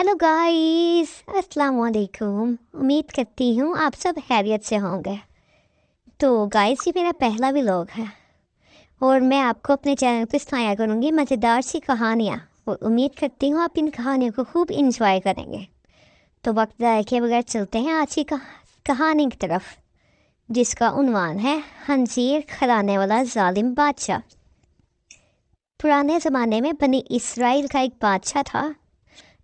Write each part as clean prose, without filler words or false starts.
Hello guys, अस्सलाम वालेकुम। उम्मीद करती हूँ आप सब खैरियत से होंगे। तो गाइस, ये मेरा पहला व्लॉग है और मैं आपको अपने चैनल पर सुनाया करूँगी मज़ेदार सी कहानियाँ, और उम्मीद करती हूँ आप इन कहानियों को खूब इंजॉय करेंगे। तो वक्त ज़ाया किए बगैर चलते हैं आज की कहानी की तरफ, जिसका उन्वान है खंजीर खिलाने वाला जालिम बादशाह। पुराने ज़माने में बनी इसराइल का एक बादशाह था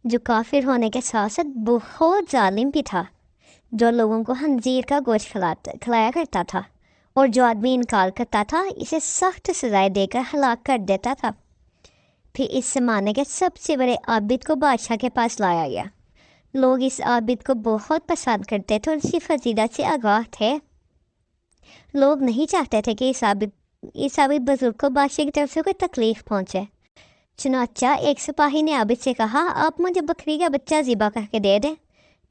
जो काफिर होने के साथ साथ बहुत जालिम भी था, जो लोगों को खंजीर का गोश्त खिलाया करता था, और जो आदमी इनकार करता था इसे सख्त सजाएं देकर हलाक कर देता था। फिर इस ज़माने के सबसे बड़े आबिद को बादशाह के पास लाया गया। लोग इस आबिद को बहुत पसंद करते थे और इसकी फजीलत से आगाह थे। लोग नहीं चाहते थे कि इस आबिद बुजुर्ग को बादशाह की तरफ से कोई तकलीफ पहुँचे। चुनाचा एक सिपाही ने आबिद से कहा, आप मुझे बकरी का बच्चा ज़िबा करके दे दें।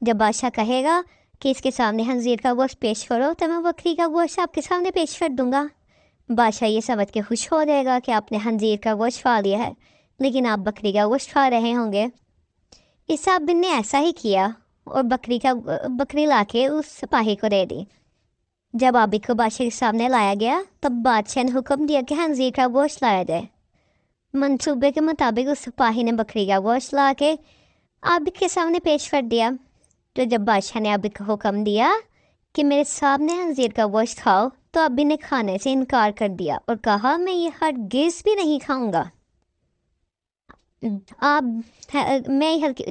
जब बादशाह कहेगा कि इसके सामने खंजीर का गोश्त पेश करो तो मैं बकरी का गोश्त आपके सामने पेश कर दूंगा। बादशाह ये समझ के खुश हो जाएगा कि आपने खंजीर का गोश्त खा लिया है, लेकिन आप बकरी का गोश्त खा रहे होंगे। इस आबिद ने ऐसा ही किया और बकरी ला के उस सिपाही को दे दी। जब आबिद को बादशाह के सामने लाया गया तब बादशाह ने हुक्म दिया कि खंजीर का गोश्त लाया जाए। मंसूबे के मुताबिक उस सिपाही ने बकरी का गोश्त ला के आबिद के सामने पेश कर दिया। तो जब बादशाह ने आबिद को हुक्म दिया कि मेरे सामने खंजीर का गोश्त खाओ, तो आबिद ने खाने से इनकार कर दिया और कहा, मैं ये हरगिज़ भी नहीं खाऊंगा।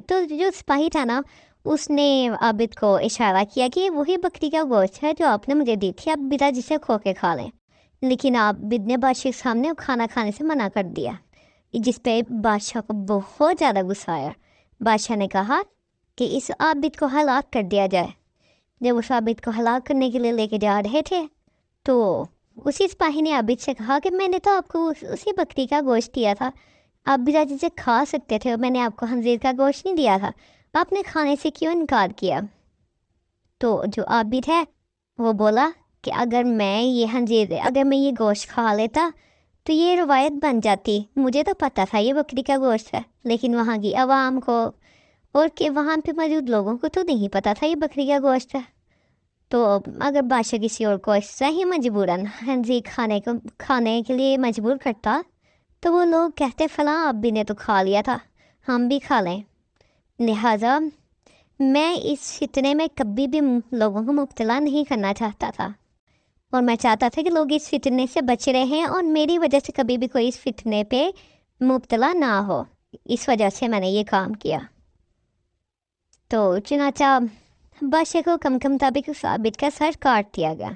तो जो सिपाही था ना, उसने आबिद को इशारा किया कि वही बकरी का गोश्त है जो आपने मुझे दी थी, आप बिना जिसे खो के खा लें। लेकिन आबिद ने बादशाह के सामने खाना खाने से मना कर दिया, जिस पे बादशाह को बहुत ज़्यादा गुस्सा आया। बादशाह ने कहा कि इस आबिद को हलाक कर दिया जाए। जब उस आबिद को हलाक करने के लिए लेके जा रहे थे तो उसी सिपाही ने आबिद से कहा कि मैंने तो आपको उसी बकरी का गोश्त दिया था, आप बिना जिसे खा सकते थे, और मैंने आपको खंजीर का गोश्त नहीं दिया था, आपने खाने से क्यों इनकार किया। तो जो आबिद है वो बोला कि अगर मैं ये गोश्त खा लेता तो ये रवायत बन जाती, मुझे तो पता था ये बकरी का गोश्त है, लेकिन वहाँ की आवाम को और के वहाँ पे मौजूद लोगों को तो नहीं पता था ये बकरी का गोश्त है। तो अगर बादशाह किसी और को ऐसा ही मजबूरन खंजीर खाने के लिए मजबूर करता तो वो लोग कहते, फलां आबिद ने तो खा लिया था, हम भी खा लें। लिहाजा मैं इस फितने में कभी भी लोगों को मुब्तला नहीं करना चाहता था, और मैं चाहता था कि लोग इस फितने से बच रहे हैं और मेरी वजह से कभी भी कोई इस फितने पे मुब्तला ना हो। इस वजह से मैंने ये काम किया। तो चुनाचा बादशाह को हुक्म के मुताबिक उस आबिद का सर काट दिया गया।